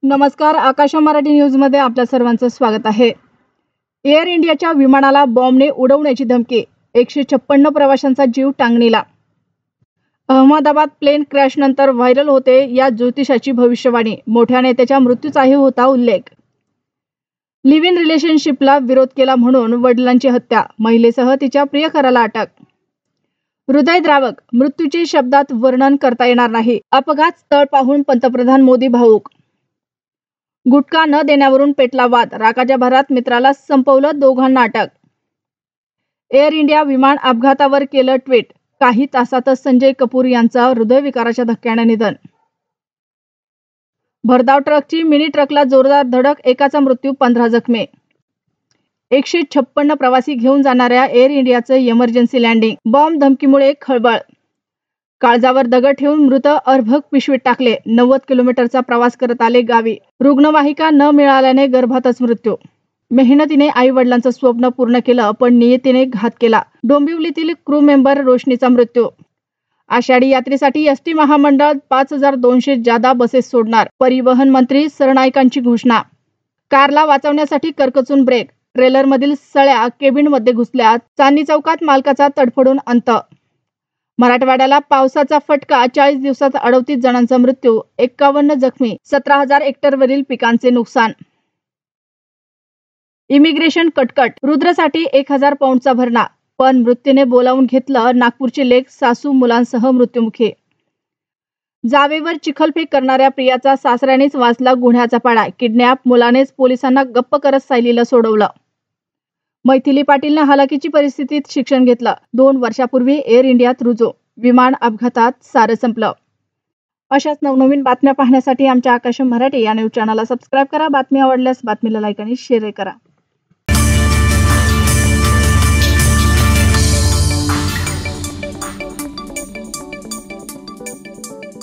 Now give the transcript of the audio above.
नमस्कार, आकाश मराठी न्यूजमध्ये आपल्या सर्वांचं स्वागत आहे। एअर इंडियाच्या विमानाला बॉम्बने उडवण्याची धमकी, 156 प्रवाशांचा जीव टांगणीला। अहमदाबाद प्लेन क्रॅश नंतर व्हायरल होते या ज्योतिषाची भविष्यवाणी, मोठ्या नेत्याच्या मृत्यूचाही होता उल्लेख। लिव्ह इन रिलेशनशिपला विरोध केला म्हणून वडिलांची हत्या, महिलेसह तिच्या प्रियकराला अटक। हृदयद्रावक, मृत्यूचे शब्दात वर्णन करता येणार नाही, अपघात स्थळ पाहून पंतप्रधान मोदी भावूक। गुटखा न देण्यावरून पेटला वाद, रागाच्या भरात मित्राला संपवलं, दोघांना अटक। एअर इंडिया विमान अपघातावर केलं ट्विट, काही तासातच संजय कपूर यांचं हृदयविकाराच्या धक्क्याने निधन। भरधाव ट्रकची मिनी ट्रकला जोरदार धडक, एकाचा मृत्यू, 15 जखमी। 156 प्रवासी घेऊन जाणाऱ्या एअर इंडियाचं इमर्जन्सी लँडिंग, बॉम्ब धमकीमुळे खळबळ। काळजावर दगड ठेवून मृत अर्भक पिशवीत टाकले, 90 किलोमीटरचा प्रवास करत आले गावी, रुग्णवाहिका न मिळाल्याने गर्भातच मृत्यू। मेहनतीने आई वडिलांचं स्वप्न पूर्ण केलं, पण नियतीने घात केला, डोंबिवलीतील क्रू मेंबर रोशनीचा मृत्यू। आषाढी यात्रेसाठी एसटी महामंडळ 5200 जादा बसेस सोडणार, परिवहन मंत्री सरनाईकांची घोषणा। कारला वाचवण्यासाठी करकचून ब्रेक, ट्रेलरमधील सळ्या केबिनमध्ये घुसल्या, चांदणी चौकात मालकाचा तडफडून अंत। मराठवाड्याला पावसाचा फटका, 40 दिवसात 38 जणांचा मृत्यू, 51 जखमी, 17,000 हेक्टरवरील पिकांचे नुकसान। इमिग्रेशन कटकट, रुद्रसाठी 1000 पाऊंडचा भरणा, पण मृत्यूने बोलावून घेतलं, नागपूरची लेक सासू मुलांसह मृत्युमुखी। जावेवर चिखलफेक करणाऱ्या प्रियाचा सासऱ्यानेच वाचला गुन्ह्याचा पाडा, किडनॅप, मुलानेच पोलिसांना गप्प करत सायलीला सोडवलं। मैथिली पाटीलने हालाकीची परिस्थितीत शिक्षण घेतलं, 2 वर्षापूर्वी एअर इंडियात रुजू, विमान अपघातात सारं संपलं। अशाच नवनवीन बातम्या पाहण्यासाठी आमच्या आकाश मराठी या न्यूज चॅनलला सबस्क्राईब करा। बातमी आवडल्यास बातमीला लाईक आणि शेअर करा।